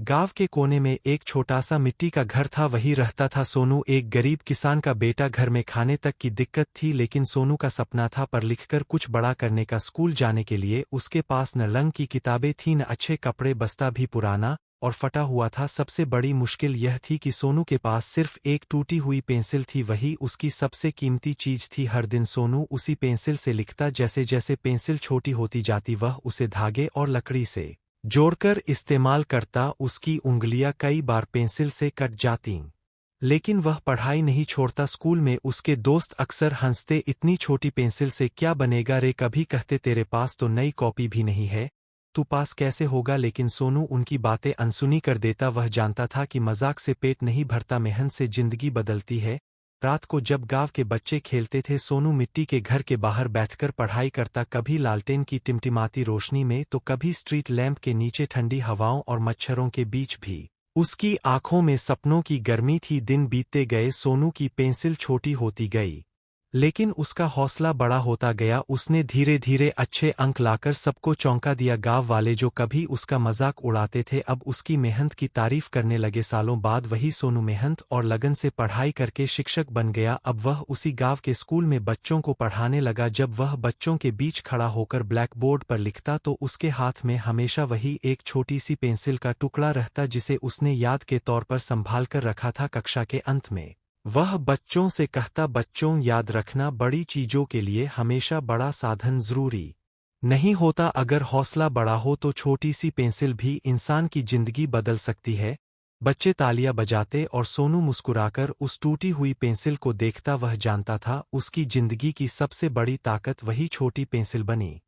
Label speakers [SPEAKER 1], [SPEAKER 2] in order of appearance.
[SPEAKER 1] गांव के कोने में एक छोटा सा मिट्टी का घर था, वही रहता था सोनू, एक गरीब किसान का बेटा। घर में खाने तक की दिक्कत थी, लेकिन सोनू का सपना था पढ़ लिखकर कुछ बड़ा करने का। स्कूल जाने के लिए उसके पास न रंग की किताबें थी, न अच्छे कपड़े, बस्ता भी पुराना और फटा हुआ था। सबसे बड़ी मुश्किल यह थी कि सोनू के पास सिर्फ एक टूटी हुई पेंसिल थी, वही उसकी सबसे कीमती चीज थी। हर दिन सोनू उसी पेंसिल से लिखता। जैसे जैसे पेंसिल छोटी होती जाती, वह उसे धागे और लकड़ी से जोड़कर इस्तेमाल करता। उसकी उंगलियां कई बार पेंसिल से कट जातीं, लेकिन वह पढ़ाई नहीं छोड़ता। स्कूल में उसके दोस्त अक्सर हंसते, इतनी छोटी पेंसिल से क्या बनेगा रे। कभी कहते, तेरे पास तो नई कॉपी भी नहीं है, तू पास कैसे होगा। लेकिन सोनू उनकी बातें अनसुनी कर देता। वह जानता था कि मजाक से पेट नहीं भरता, मेहनत से जिंदगी बदलती है। रात को जब गांव के बच्चे खेलते थे, सोनू मिट्टी के घर के बाहर बैठकर पढ़ाई करता, कभी लालटेन की टिमटिमाती रोशनी में तो कभी स्ट्रीट लैंप के नीचे ठंडी हवाओं और मच्छरों के बीच भी। उसकी आंखों में सपनों की गर्मी थी। दिन बीतते गए, सोनू की पेंसिल छोटी होती गई, लेकिन उसका हौसला बड़ा होता गया। उसने धीरे धीरे अच्छे अंक लाकर सबको चौंका दिया। गांव वाले जो कभी उसका मजाक उड़ाते थे, अब उसकी मेहनत की तारीफ करने लगे। सालों बाद वही सोनू मेहनत और लगन से पढ़ाई करके शिक्षक बन गया। अब वह उसी गांव के स्कूल में बच्चों को पढ़ाने लगा। जब वह बच्चों के बीच खड़ा होकर ब्लैक बोर्ड पर लिखता, तो उसके हाथ में हमेशा वही एक छोटी सी पेंसिल का टुकड़ा रहता, जिसे उसने याद के तौर पर संभाल कर रखा था। कक्षा के अंत में वह बच्चों से कहता, बच्चों याद रखना, बड़ी चीजों के लिए हमेशा बड़ा साधन जरूरी नहीं होता। अगर हौसला बड़ा हो तो छोटी सी पेंसिल भी इंसान की जिंदगी बदल सकती है। बच्चे तालियां बजाते और सोनू मुस्कुराकर उस टूटी हुई पेंसिल को देखता। वह जानता था उसकी जिंदगी की सबसे बड़ी ताकत वही छोटी पेंसिल बनी।